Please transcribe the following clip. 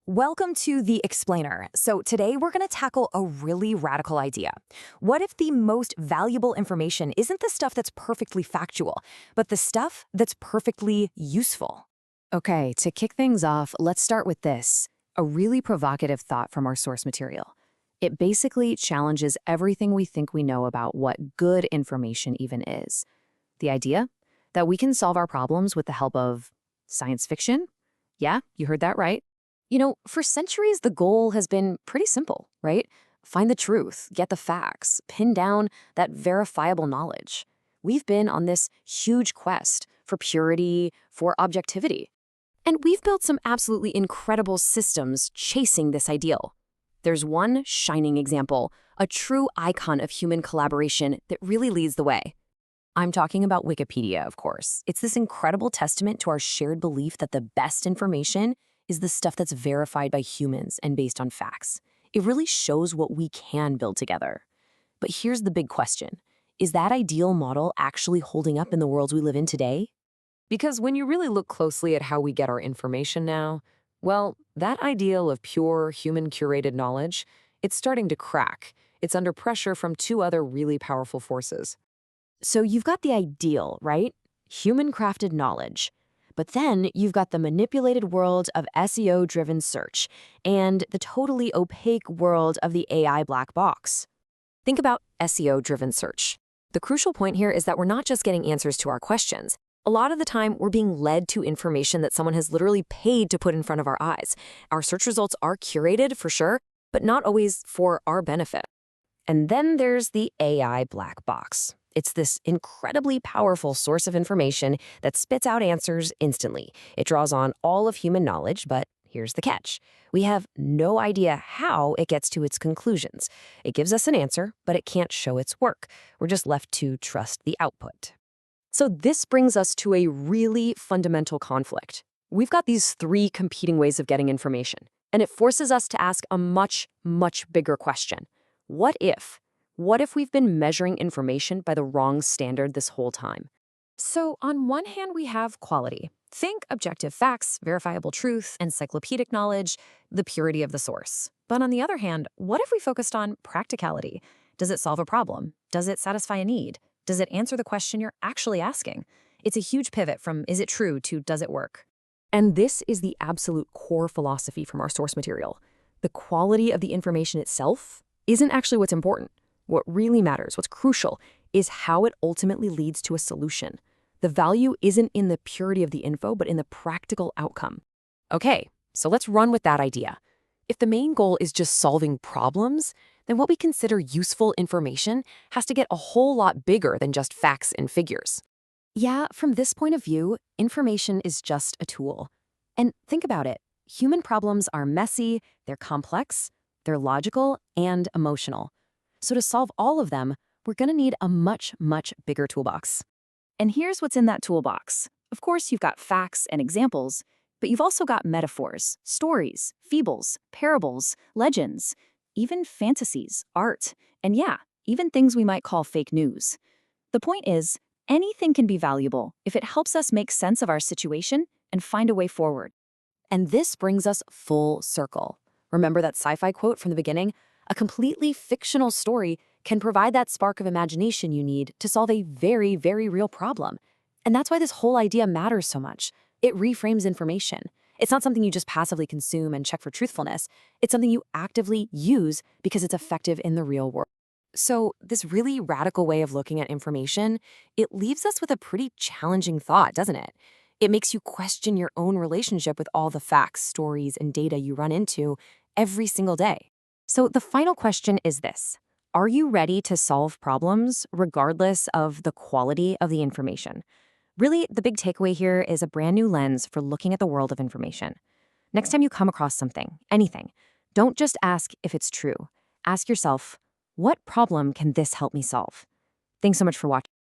Welcome to The Explainer. So today we're going to tackle a really radical idea. What if the most valuable information isn't the stuff that's perfectly factual, but the stuff that's perfectly useful? Okay, to kick things off, let's start with this, a really provocative thought from our source material. It basically challenges everything we think we know about what good information even is. The idea that we can solve our problems with the help of science fiction? Yeah, you heard that right. For centuries, the goal has been pretty simple, right? Find the truth, get the facts, pin down that verifiable knowledge. We've been on this huge quest for purity, for objectivity. And we've built some absolutely incredible systems chasing this ideal. There's one shining example, a true icon of human collaboration that really leads the way. I'm talking about Wikipedia, of course. It's this incredible testament to our shared belief that the best information is the stuff that's verified by humans and based on facts. It really shows what we can build together. But here's the big question. Is that ideal model actually holding up in the world we live in today? Because when you really look closely at how we get our information now, well, that ideal of pure, human-curated knowledge, it's starting to crack. It's under pressure from two other really powerful forces. So you've got the ideal, right? Human-crafted knowledge. But then you've got the manipulated world of SEO-driven search and the totally opaque world of the AI black box. Think about SEO-driven search. The crucial point here is that we're not just getting answers to our questions. A lot of the time, we're being led to information that someone has literally paid to put in front of our eyes. Our search results are curated, for sure, but not always for our benefit. And then there's the AI black box. It's this incredibly powerful source of information that spits out answers instantly. It draws on all of human knowledge, but here's the catch. We have no idea how it gets to its conclusions. It gives us an answer, but it can't show its work. We're just left to trust the output. So this brings us to a really fundamental conflict. We've got these three competing ways of getting information, and it forces us to ask a much, much bigger question. What if? What if we've been measuring information by the wrong standard this whole time? So on one hand, we have quality. Think objective facts, verifiable truth, encyclopedic knowledge, the purity of the source. But on the other hand, what if we focused on practicality? Does it solve a problem? Does it satisfy a need? Does it answer the question you're actually asking? It's a huge pivot from is it true to does it work? And this is the absolute core philosophy from our source material. The quality of the information itself isn't actually what's important. What really matters, what's crucial, is how it ultimately leads to a solution. The value isn't in the purity of the info, but in the practical outcome. Okay, so let's run with that idea. If the main goal is just solving problems, then what we consider useful information has to get a whole lot bigger than just facts and figures. Yeah, from this point of view, information is just a tool. And think about it. Human problems are messy, they're complex, they're logical, and emotional. So to solve all of them, we're going to need a much, much bigger toolbox. And here's what's in that toolbox. Of course, you've got facts and examples, but you've also got metaphors, stories, fables, parables, legends, even fantasies, art, and yeah, even things we might call fake news. The point is, anything can be valuable if it helps us make sense of our situation and find a way forward. And this brings us full circle. Remember that sci-fi quote from the beginning? A completely fictional story can provide that spark of imagination you need to solve a very, very real problem. And that's why this whole idea matters so much. It reframes information. It's not something you just passively consume and check for truthfulness. It's something you actively use because it's effective in the real world. So this really radical way of looking at information, it leaves us with a pretty challenging thought, doesn't it? It makes you question your own relationship with all the facts, stories, and data you run into every single day. So the final question is this. Are you ready to solve problems regardless of the quality of the information? Really, the big takeaway here is a brand new lens for looking at the world of information. Next time you come across something, anything, don't just ask if it's true. Ask yourself, what problem can this help me solve? Thanks so much for watching.